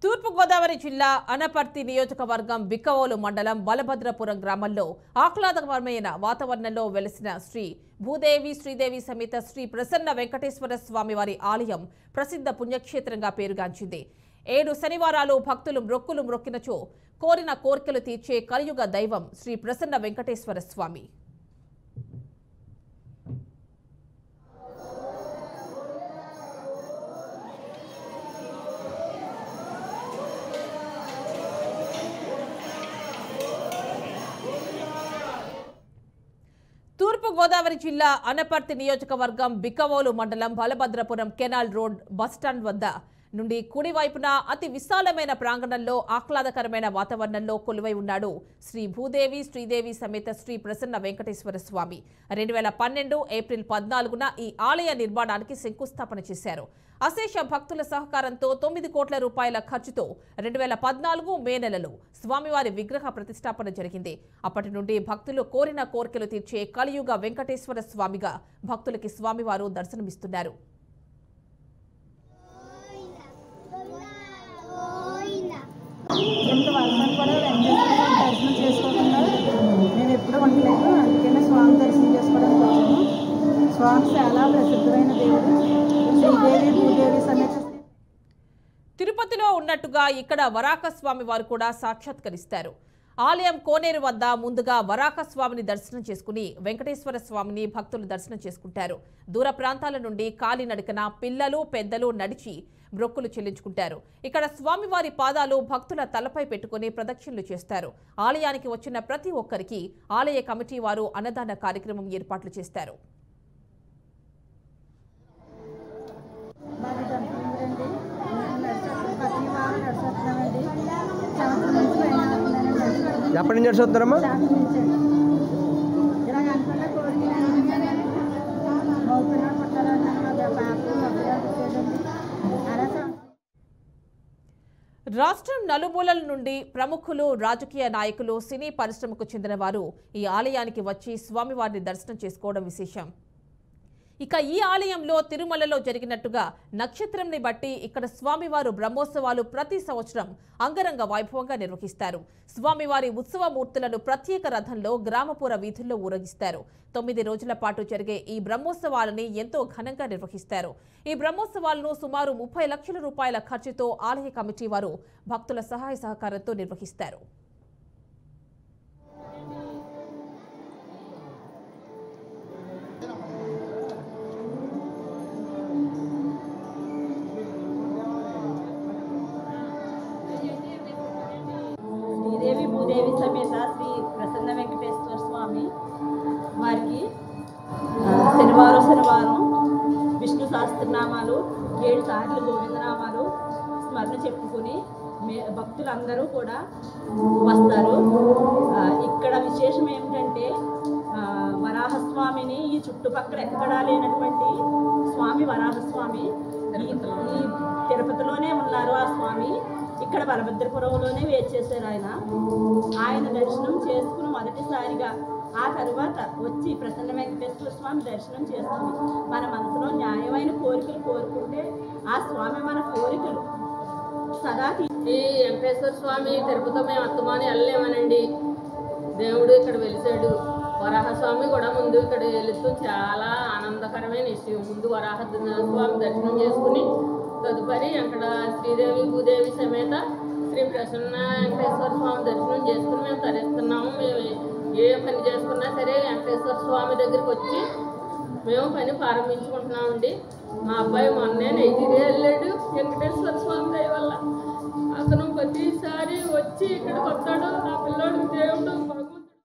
తూర్పు గోదావరి జిల్లా అనపర్తి నియోజకవర్గం బిక్కవోలు మండలం బలభద్రపురం గ్రామంలో ఆహ్లాదకరమైన వాతావరణంలో వెలిసిన శ్రీ భూదేవి శ్రీదేవి సమేత శ్రీ ప్రసన్న వెంకటేశ్వర స్వామివారి ఆలయం ప్రసిద్ధ పుణ్యక్షేత్రంగా పేరుగాంచింది. 7 శనివారాలు భక్తులు మొక్కులు మొక్కినచో కోరిన కోర్కెలు తీర్చే కలియుగ దైవం శ్రీ ప్రసన్న వెంకటేశ్వర స్వామి. తూర్పు గోదావరి జిల్లా అనపర్తి నియోజకవర్గం బిక్కవోలు మండలం బలభద్రపురం కెనాల్ రోడ్ బస్టాండ్ వద్ద నుండి కుడివైపున అతి విశాలమైన ప్రాంగణంలో ఆహ్లాదకరమైన వాతావరణంలో కొలువై ఉన్నాడు శ్రీ భూదేవి శ్రీదేవి సమేత శ్రీ ప్రసన్న వెంకటేశ్వర స్వామి. 2012 ఏప్రిల్ 14న ఈ ఆలయ నిర్మాణానికి శంకుస్థాపన చేశారు. అశేష భక్తుల సహకారంతో 9 కోట్ల రూపాయల ఖర్చుతో 2014 మే నెలలో స్వామివారి విగ్రహ ప్రతిష్టాపన జరిగింది. అప్పటి నుండి భక్తులు కోరిన కోర్కెలు తీర్చే కలియుగ వెంకటేశ్వర స్వామిగా భక్తులకి స్వామివారు దర్శనమిస్తున్నారు. ఎంత వర్షాలు కూడా వెంకటేశ్వర దర్శనం చేసుకోకుండా మేము ఎప్పుడూ ఉండలేదు. అందుకనే స్వామి దర్శనం చేసుకోవడానికి వచ్చాము. స్వామి చాలా ప్రసిద్ధమైన దేవుడు శ్రీదేవి భూదేవి సమేత. తిరుపతిలో ఉన్నట్టుగా ఇక్కడ వరాహ స్వామి వారు కూడా సాక్షాత్కరిస్తారు. ఆలయం కోనేరు వద్ద ముందుగా వరాహ స్వామిని దర్శనం చేసుకుని వెంకటేశ్వర స్వామిని భక్తులు దర్శనం చేసుకుంటారు. దూర ప్రాంతాల నుండి కాలినడకన పిల్లలు పెద్దలు నడిచి మొక్కులు చెల్లించుకుంటారు. ఇక్కడ స్వామివారి పాదాలు భక్తుల తలపై పెట్టుకుని ప్రదక్షిణలు చేస్తారు. ఆలయానికి వచ్చిన ప్రతి ఒక్కరికి ఆలయ కమిటీ వారు అన్నదాన కార్యక్రమం ఏర్పాట్లు చేస్తారు. ఎప్పటి నుంచి నడుచుతున్నారమ్మా? రాష్ట్రం నలుమూలల నుండి ప్రముఖులు, రాజకీయ నాయకులు, సినీ పరిశ్రమకు చెందిన వారు ఈ ఆలయానికి వచ్చి స్వామివారిని దర్శనం చేసుకోవడం విశేషం. ఇక ఈ ఆలయంలో తిరుమలలో జరిగినట్టుగా నక్షత్రంని బట్టి ఇక్కడ స్వామివారు బ్రహ్మోత్సవాలు ప్రతి సంవత్సరం అంగరంగ వైభవంగా నిర్వహిస్తారు. స్వామివారి ఉత్సవ మూర్తులను ప్రత్యేక రథంలో గ్రామపుర వీధుల్లో ఊరేగిస్తారు. 9 రోజుల పాటు జరిగే ఈ బ్రహ్మోత్సవాలని ఎంతో ఘనంగా నిర్వహిస్తారు. ఈ బ్రహ్మోత్సవాలను సుమారు 30 లక్షల రూపాయల ఖర్చుతో ఆలయ కమిటీ వారు భక్తుల సహాయ సహకారంతో నిర్వహిస్తారు. శ్రీదేవి భూదేవి సమేత శ్రీ ప్రసన్న వెంకటేశ్వర స్వామి వారికి శనివారం విష్ణు సహస్రనామాలు 7 సార్లు గోవిందనామాలు స్మరణ చెప్పుకుని భక్తులందరూ కూడా వస్తారు. ఇక్కడ విశేషం ఏమిటంటే వరాహస్వామిని ఈ చుట్టుపక్కల ఎక్కడా లేనటువంటి స్వామి వరాహస్వామి ఈ తిరుపతిలోనే ఉన్నారు. ఆ స్వామి ఇక్కడ బలభద్రపురంలోనే వేచేశారు. ఆయన దర్శనం చేసుకుని మొదటిసారిగా ఆ తర్వాత వచ్చి ప్రసన్న వెంకటేశ్వర స్వామి దర్శనం చేసుకుని మన మనసులో న్యాయమైన కోరికలు కోరుకుంటే ఆ స్వామి మన కోరికలు సదా. ఈ వెంకటేశ్వర స్వామి తిరుపతి మేము అత్తమాని వెళ్ళలేమనండి. దేవుడు ఇక్కడ వెలిసాడు. వరాహస్వామి కూడా ముందు ఇక్కడ వెళుతూ చాలా ఆనందకరమైన విషయం. ముందు వరాహ స్వామి దర్శనం చేసుకుని తదుపరి అక్కడ శ్రీదేవి భూదేవి సమేత శ్రీ ప్రసన్న వెంకటేశ్వర స్వామి దర్శనం చేసుకుని మేము తరిస్తున్నాము. మేము ఏ పని చేసుకున్నా సరే వెంకటేశ్వర స్వామి దగ్గరికి వచ్చి మేము పని ప్రారంభించుకుంటున్నామండి. మా అబ్బాయి మొన్నే నైజీరియా వెళ్ళాడు. వెంకటేశ్వర స్వామి దయ వల్ల అతను ప్రతిసారి వచ్చి ఇక్కడికి వస్తాడు. ఆ పిల్లోడికి దేవుడు